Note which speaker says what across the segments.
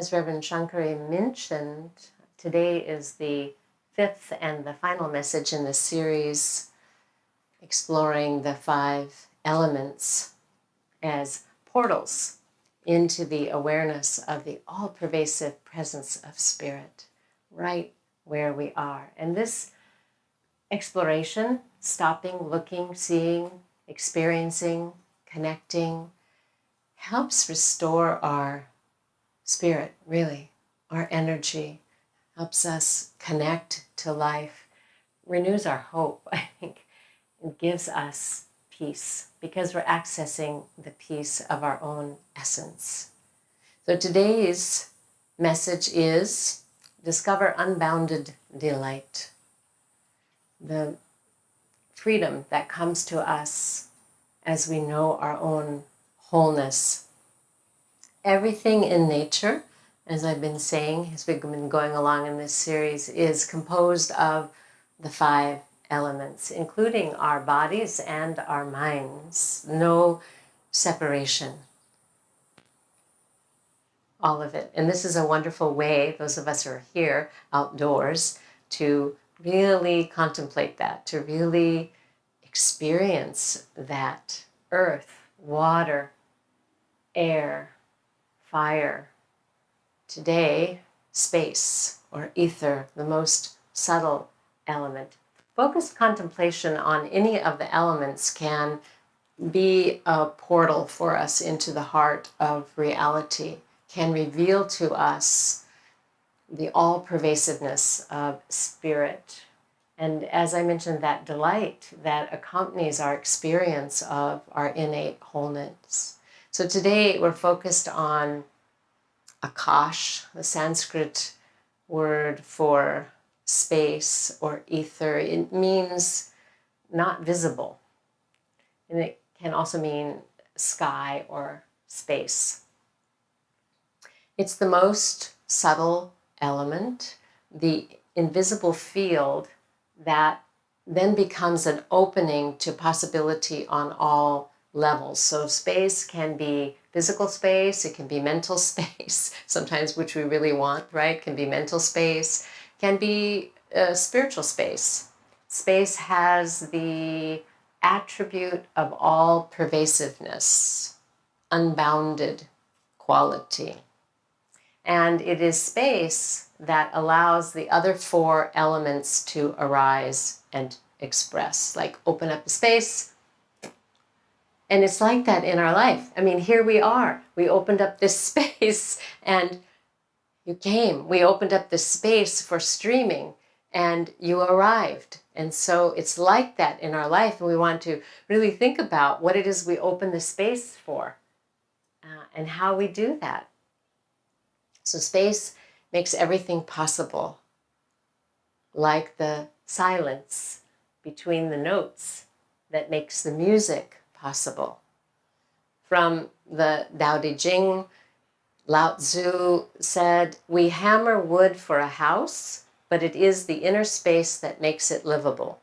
Speaker 1: As Reverend Shankari mentioned, today is the fifth and the final message in the series exploring the 5 elements as portals into the awareness of the all-pervasive presence of Spirit right where we are. And this exploration, stopping, looking, seeing, experiencing, connecting, helps restore our spirit, really, our energy, helps us connect to life, renews our hope, I think, and gives us peace because we're accessing the peace of our own essence. So today's message is discover unbounded delight, the freedom that comes to us as we know our own wholeness. Everything in nature, as I've been saying, as we've been going along in this series, is composed of the 5 elements, including our bodies and our minds. No separation. All of it. And this is a wonderful way, those of us who are here outdoors, to really contemplate that, to really experience that earth, water, air, fire. Today, space or ether, the most subtle element. Focused contemplation on any of the elements can be a portal for us into the heart of reality, can reveal to us the all-pervasiveness of Spirit. And as I mentioned, that delight that accompanies our experience of our innate wholeness. So today we're focused on Akash, the Sanskrit word for space or ether. It means not visible. And it can also mean sky or space. It's the most subtle element, the invisible field that then becomes an opening to possibility on all levels. So space can be physical space, it can be mental space, sometimes which we really want, right? Can be mental space, can be spiritual space. Space has the attribute of all pervasiveness, unbounded quality. And it is space that allows the other 4 elements to arise and express, like open up a space. And it's like that in our life. I mean, here we are. We opened up this space and you came. We opened up this space for streaming and you arrived. And so it's like that in our life. And we want to really think about what it is we open the space for and how we do that. So space makes everything possible, like the silence between the notes that makes the music possible. From the Tao Te Ching, Lao Tzu said, "We hammer wood for a house, but it is the inner space that makes it livable."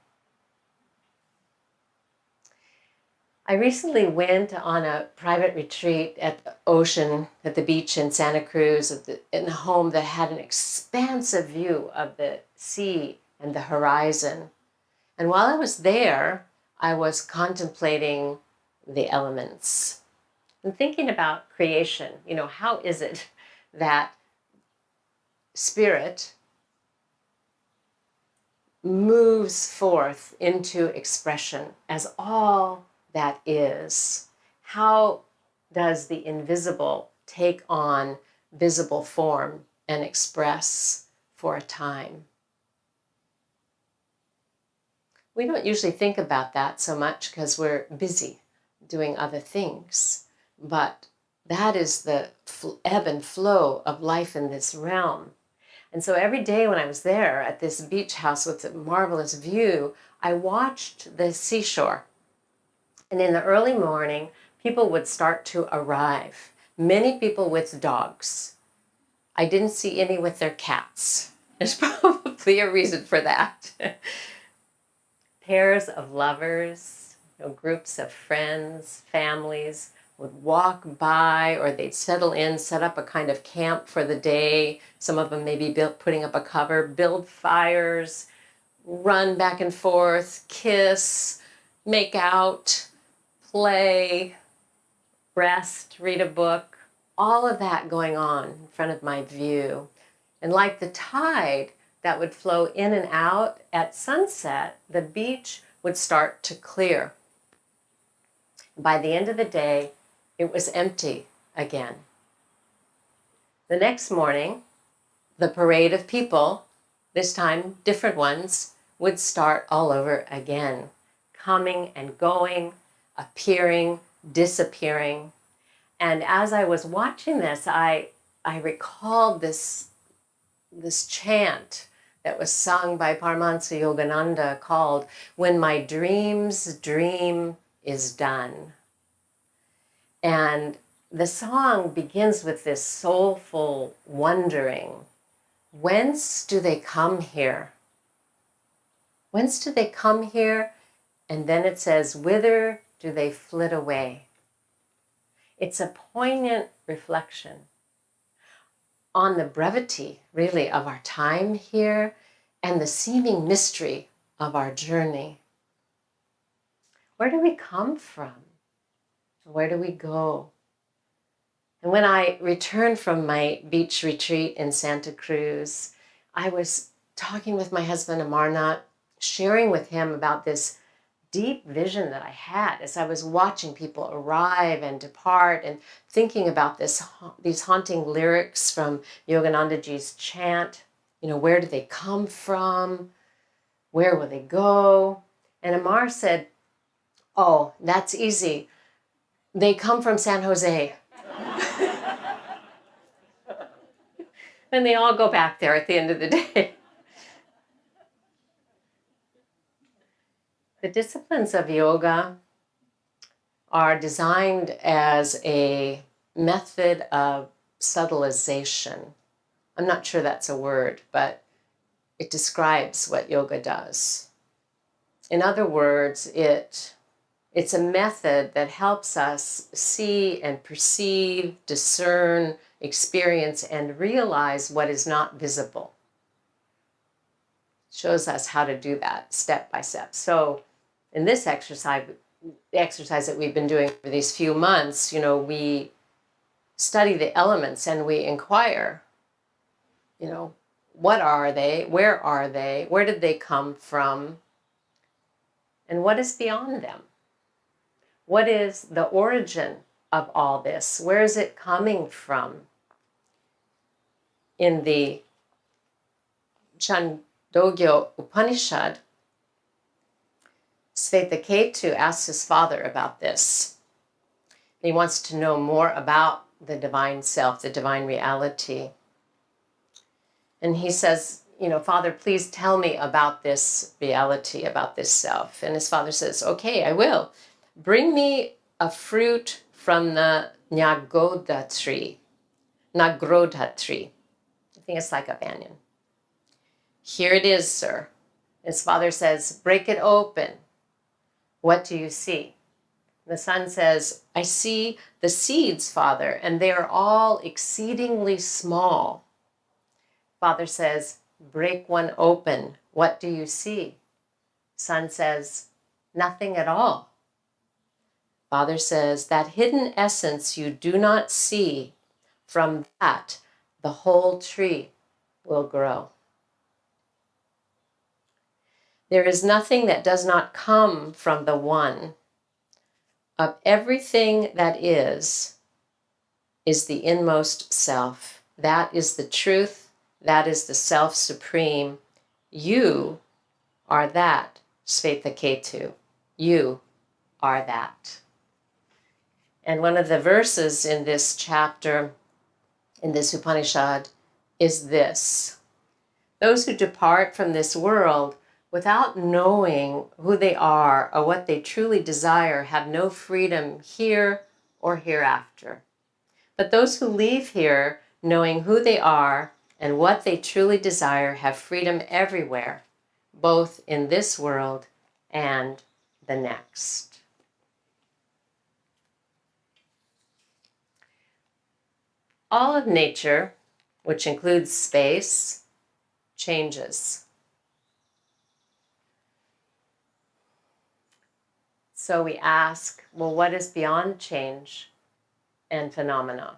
Speaker 1: I recently went on a private retreat at the ocean, at the beach in Santa Cruz, in a home that had an expansive view of the sea and the horizon. And while I was there, I was contemplating the elements and thinking about creation. You know, how is it that Spirit moves forth into expression as all that is? How does the invisible take on visible form and express for a time? We don't usually think about that so much because we're busy doing other things, but that is the ebb and flow of life in this realm. And so every day when I was there at this beach house with a marvelous view, I watched the seashore. And in the early morning, people would start to arrive. Many people with dogs. I didn't see any with their cats. There's probably a reason for that. Pairs of lovers, groups of friends, families, would walk by, or they'd settle in, set up a kind of camp for the day. Some of them maybe putting up a cover, build fires, run back and forth, kiss, make out, play, rest, read a book, all of that going on in front of my view. And like the tide that would flow in and out at sunset, the beach would start to clear. By the end of the day, it was empty again. The next morning, the parade of people, this time different ones, would start all over again, coming and going, appearing, disappearing. And as I was watching this, I recalled this chant that was sung by Paramahansa Yogananda called, "When my dream's dream is done." And the song begins with this soulful wondering, whence do they come here? Whence do they come here? And then it says, whither do they flit away? It's a poignant reflection on the brevity, really, of our time here and the seeming mystery of our journey. Where do we come from? Where do we go? And when I returned from my beach retreat in Santa Cruz, I was talking with my husband Amarnath, sharing with him about this deep vision that I had as I was watching people arrive and depart, and thinking about these haunting lyrics from Yoganandaji's chant. You know, where do they come from? Where will they go? And Amar said, "Oh, that's easy. They come from San Jose." And they all go back there at the end of the day. The disciplines of yoga are designed as a method of subtilization. I'm not sure that's a word, but it describes what yoga does. In other words, it's a method that helps us see and perceive, discern, experience, and realize what is not visible. It shows us how to do that step by step. So in this exercise, the exercise that we've been doing for these few months, you know, we study the elements and we inquire, you know, what are they? Where are they? Where did they come from? And what is beyond them? What is the origin of all this? Where is it coming from? In the Chandogya Upanishad, Svetakketu asks his father about this. He wants to know more about the divine self, the divine reality. And he says, you know, "Father, please tell me about this reality, about this self." And his father says, "Okay, I will. Bring me a fruit from the Nagrodha tree. Nagrodha tree. I think it's like a banyan. Here it is, sir." His father says, "Break it open. What do you see?" The son says, "I see the seeds, Father, and they are all exceedingly small." Father says, "Break one open. What do you see?" Son says, "Nothing at all." Father says, "That hidden essence you do not see, from that the whole tree will grow." There is nothing that does not come from the one. Of everything that is the inmost self. That is the truth. That is the self supreme. You are that, Svetakketu. You are that. And one of the verses in this chapter, in this Upanishad, is this: "Those who depart from this world without knowing who they are or what they truly desire have no freedom here or hereafter. But those who leave here knowing who they are and what they truly desire have freedom everywhere, both in this world and the next." All of nature, which includes space, changes. So we ask, well, what is beyond change and phenomena?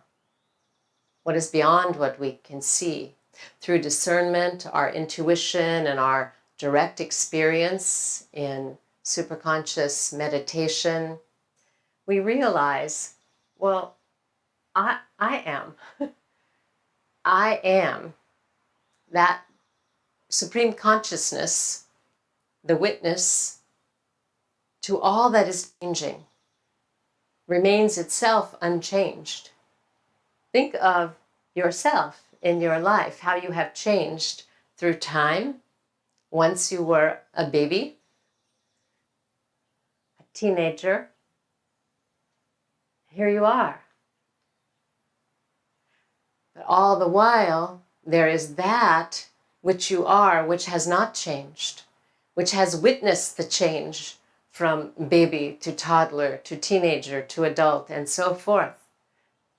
Speaker 1: What is beyond what we can see? Through discernment, our intuition, and our direct experience in superconscious meditation, we realize, well, I am. I am that supreme consciousness, the witness to all that is changing, remains itself unchanged. Think of yourself in your life, how you have changed through time. Once you were a baby, a teenager, here you are. But all the while, there is that which you are, which has not changed, which has witnessed the change from baby to toddler to teenager to adult and so forth.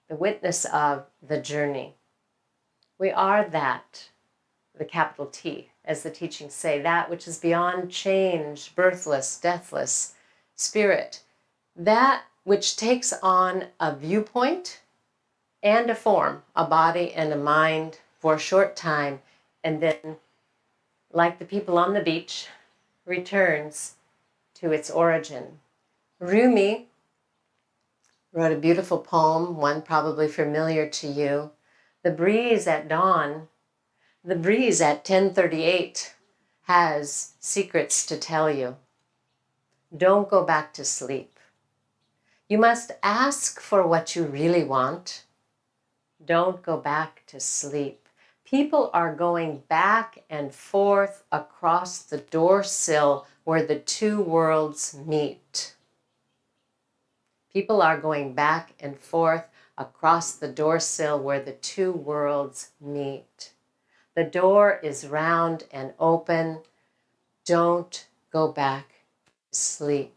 Speaker 1: The witness of the journey. We are that, the capital T, as the teachings say, that which is beyond change, birthless, deathless, spirit. That which takes on a viewpoint and a form, a body and a mind for a short time, and then, like the people on the beach, returns to its origin. Rumi wrote a beautiful poem, one probably familiar to you. The breeze at dawn, the breeze at 10:38 has secrets to tell you. Don't go back to sleep. You must ask for what you really want. Don't go back to sleep. People are going back and forth across the doorsill where the two worlds meet. People are going back and forth across the doorsill where the two worlds meet. The door is round and open. Don't go back to sleep.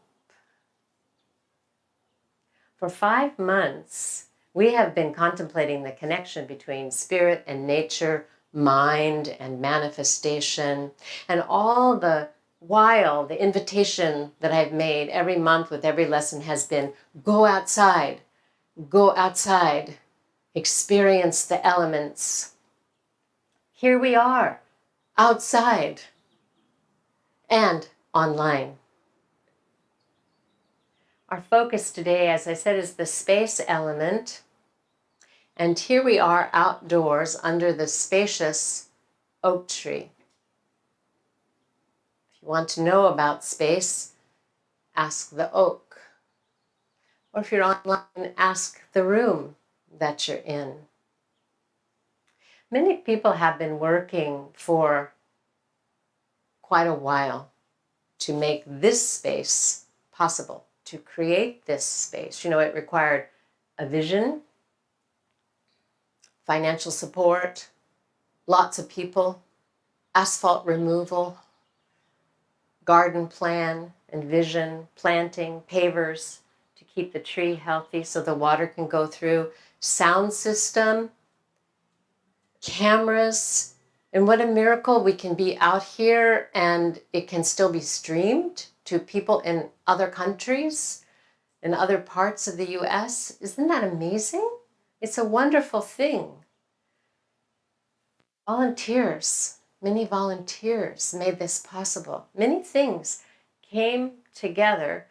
Speaker 1: For 5 months, we have been contemplating the connection between spirit and nature, mind and manifestation, and all the while the invitation that I've made every month with every lesson has been, go outside, experience the elements. Here we are, outside and online. Our focus today, as I said, is the space element. And here we are outdoors under the spacious oak tree. If you want to know about space, ask the oak. Or if you're online, ask the room that you're in. Many people have been working for quite a while to make this space possible, to create this space. You know, it required a vision, financial support, lots of people, asphalt removal, garden plan and vision, planting, pavers to keep the tree healthy so the water can go through, sound system, cameras, and what a miracle we can be out here and it can still be streamed to people in other countries, in other parts of the US. Isn't that amazing? It's a wonderful thing. Volunteers, many volunteers made this possible. Many things came together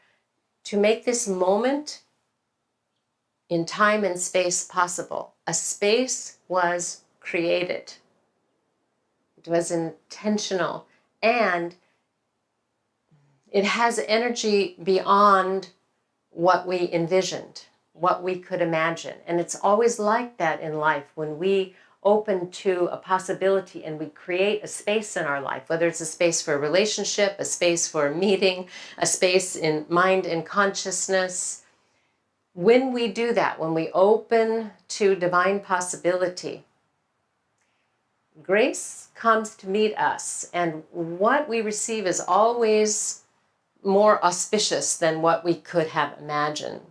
Speaker 1: to make this moment in time and space possible. A space was created. It was intentional, and it has energy beyond what we envisioned, what we could imagine. And it's always like that in life when we open to a possibility and we create a space in our life, whether it's a space for a relationship, a space for a meeting, a space in mind and consciousness. When we do that, when we open to divine possibility, grace comes to meet us, and what we receive is always more auspicious than what we could have imagined.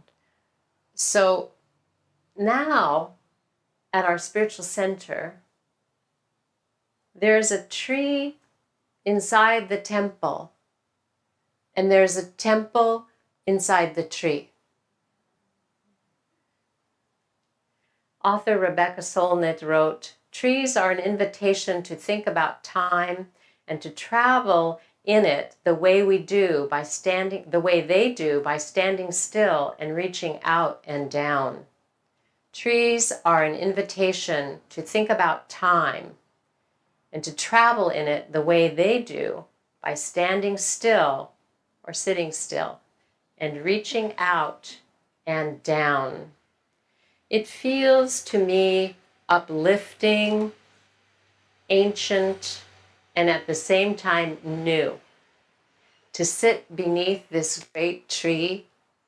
Speaker 1: So now at our spiritual center, there's a tree inside the temple, and there's a temple inside the tree. Author Rebecca Solnit wrote, "Trees are an invitation to think about time and to travel in it the way they do by standing still and reaching out and down. Trees are an invitation to think about time and to travel in it the way they do by standing still or sitting still and reaching out and down." It feels to me uplifting, ancient, and at the same time new, to sit beneath this great tree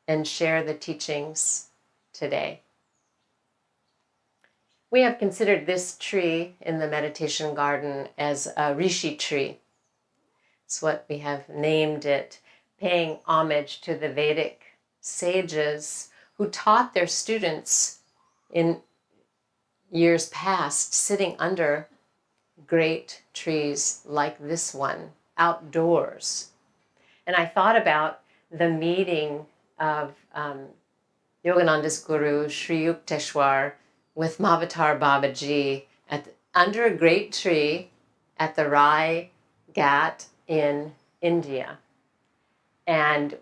Speaker 1: and share the teachings today. We have considered this tree in the meditation garden as a rishi tree. It's what we have named it, paying homage to the Vedic sages who taught their students in years past sitting under great trees like this one, outdoors. And I thought about the meeting of Yogananda's guru, Sri Yukteswar, with Mahavatar Babaji under a great tree at the Rai Ghat in India. And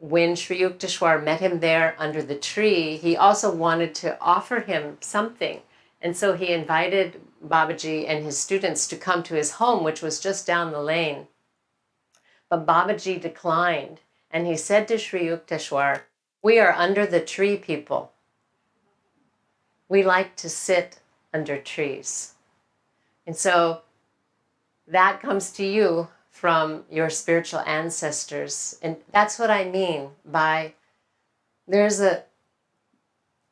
Speaker 1: when Sri Yukteswar met him there under the tree, he also wanted to offer him something. And so he invited Babaji and his students to come to his home, which was just down the lane. But Babaji declined, and he said to Sri Yukteswar, "We are under the tree people. We like to sit under trees." And so that comes to you from your spiritual ancestors. And that's what I mean by there's a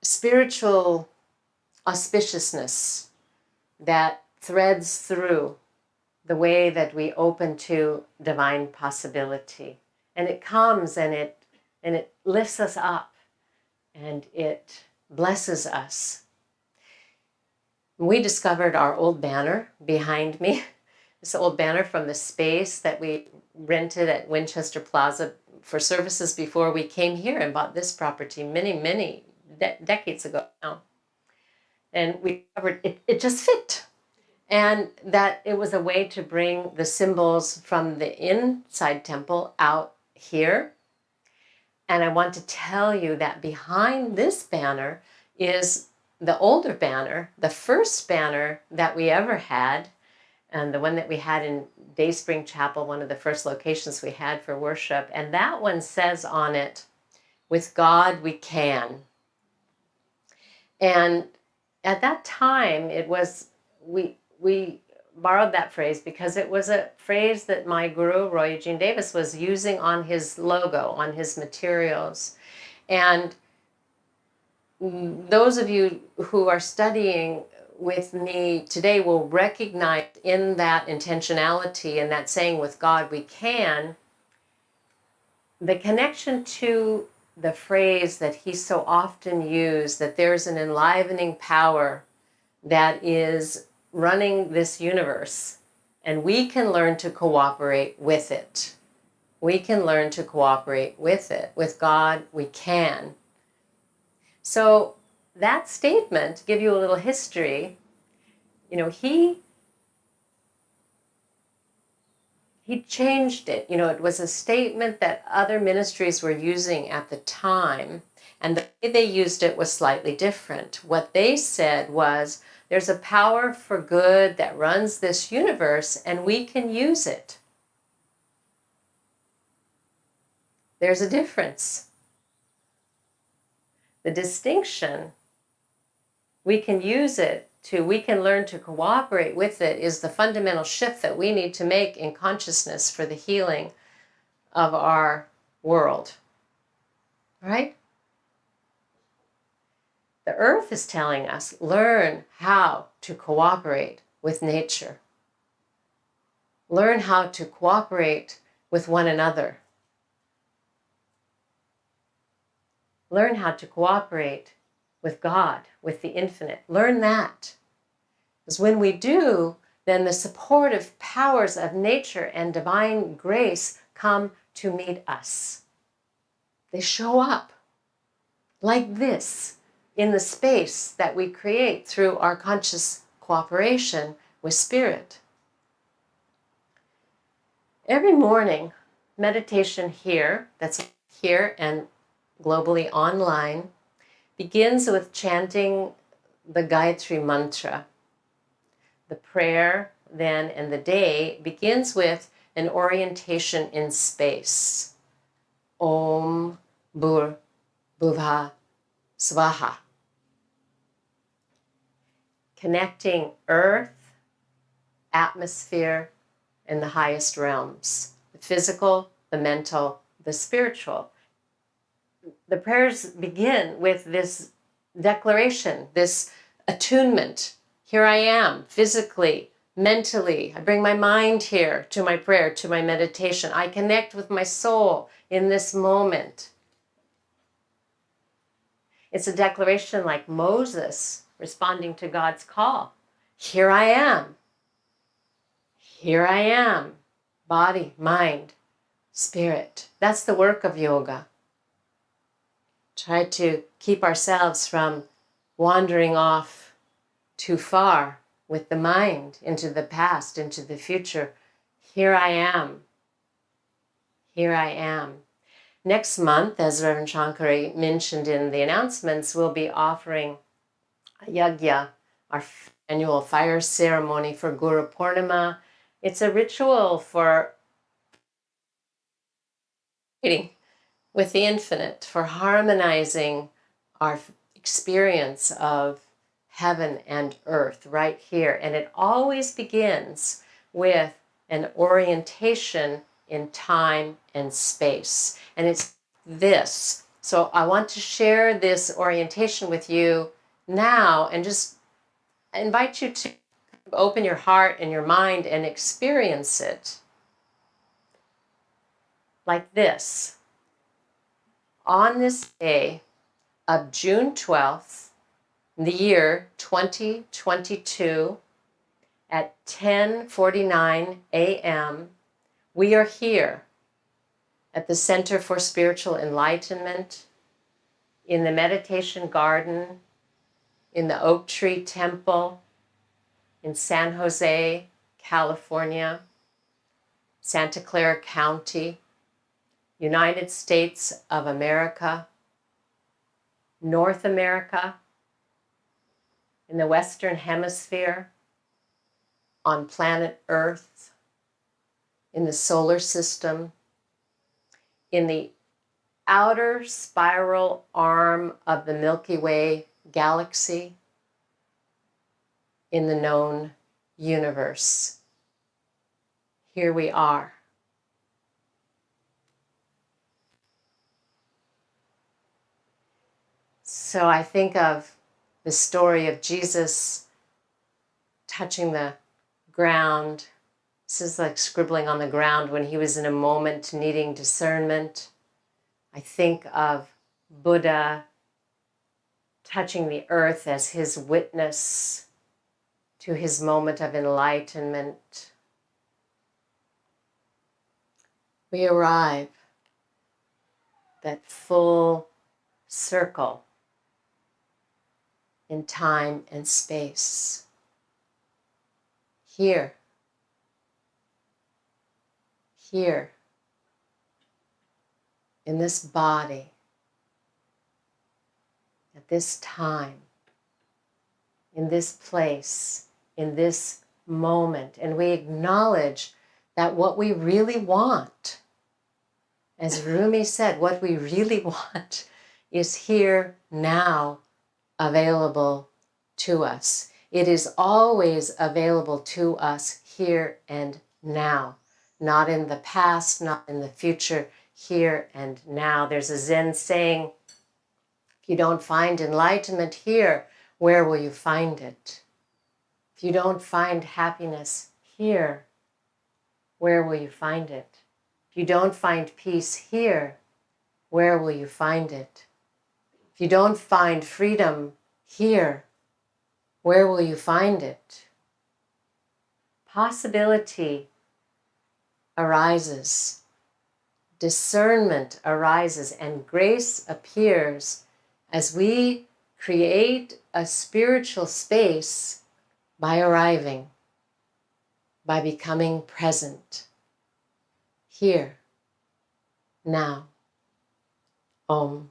Speaker 1: spiritual auspiciousness that threads through the way that we open to divine possibility. And it comes and it lifts us up and it blesses us. We discovered our old banner behind me. This old banner from the space that we rented at Winchester Plaza for services before we came here and bought this property many decades ago now. And we discovered it just fit. And that it was a way to bring the symbols from the inside temple out here. And I want to tell you that behind this banner is the older banner, the first banner that we ever had, and the one that we had in Day Spring Chapel, one of the first locations we had for worship. And that one says on it, "With God we can." And at that time, it was, we borrowed that phrase because it was a phrase that my guru, Roy Eugene Davis, was using on his logo, on his materials. And those of you who are studying with me today will recognize in that intentionality and that saying, "With God we can," the connection to the phrase that he so often used, that there's an enlivening power that is running this universe, and we can learn to cooperate with it. We can learn to cooperate with it. With God, we can. So that statement, to give you a little history, he changed it. It was a statement that other ministries were using at the time, and the way they used it was slightly different. What they said was, there's a power for good that runs this universe, and we can use it. There's a difference. The distinction, we can use it we can learn to cooperate with it, is the fundamental shift that we need to make in consciousness for the healing of our world. Right? The earth is telling us, learn how to cooperate with nature. Learn how to cooperate with one another. Learn how to cooperate with God, with the infinite. Learn that. Because when we do, then the supportive powers of nature and divine grace come to meet us. They show up like this in the space that we create through our conscious cooperation with Spirit. Every morning, meditation here, that's here and globally online, begins with chanting the Gayatri mantra. The prayer then and the day begins with an orientation in space. Om Bhur Bhuvah Swaha. Connecting earth, atmosphere, and the highest realms. The physical, the mental, the spiritual. The prayers begin with this declaration, this attunement. Here I am, physically, mentally. I bring my mind here to my prayer, to my meditation. I connect with my soul in this moment. It's a declaration like Moses responding to God's call. Here I am. Here I am. Body, mind, spirit. That's the work of yoga. Try to keep ourselves from wandering off too far with the mind into the past, into the future. Here I am. Here I am. Next month, as Reverend Shankari mentioned in the announcements, we'll be offering a yagya, our annual fire ceremony for Guru Purnima. It's a ritual for meeting with the infinite, for harmonizing our experience of heaven and earth right here. And it always begins with an orientation in time and space. And it's this. So I want to share this orientation with you now and just invite you to open your heart and your mind and experience it like this. On this day of June 12th, in the year 2022, at 10:49 a.m., we are here at the Center for Spiritual Enlightenment, in the Meditation Garden, in the Oak Tree Temple, in San Jose, California, Santa Clara County, United States of America, North America, in the Western Hemisphere, on planet Earth, in the solar system, in the outer spiral arm of the Milky Way galaxy, in the known universe. Here we are. So I think of the story of Jesus touching the ground. This is like scribbling on the ground when he was in a moment needing discernment. I think of Buddha touching the earth as his witness to his moment of enlightenment. We arrive, that full circle in time and space. Here, in this body, at this time, in this place, in this moment. And we acknowledge that what we really want, as Rumi said, what we really want is here now, available to us. It is always available to us here and now, not in the past, not in the future, here and now. There's a Zen saying, if you don't find enlightenment here, where will you find it? If you don't find happiness here, where will you find it? If you don't find peace here, where will you find it? If you don't find freedom here, where will you find it? Possibility arises, discernment arises, and grace appears as we create a spiritual space by arriving, by becoming present, here, now. Om.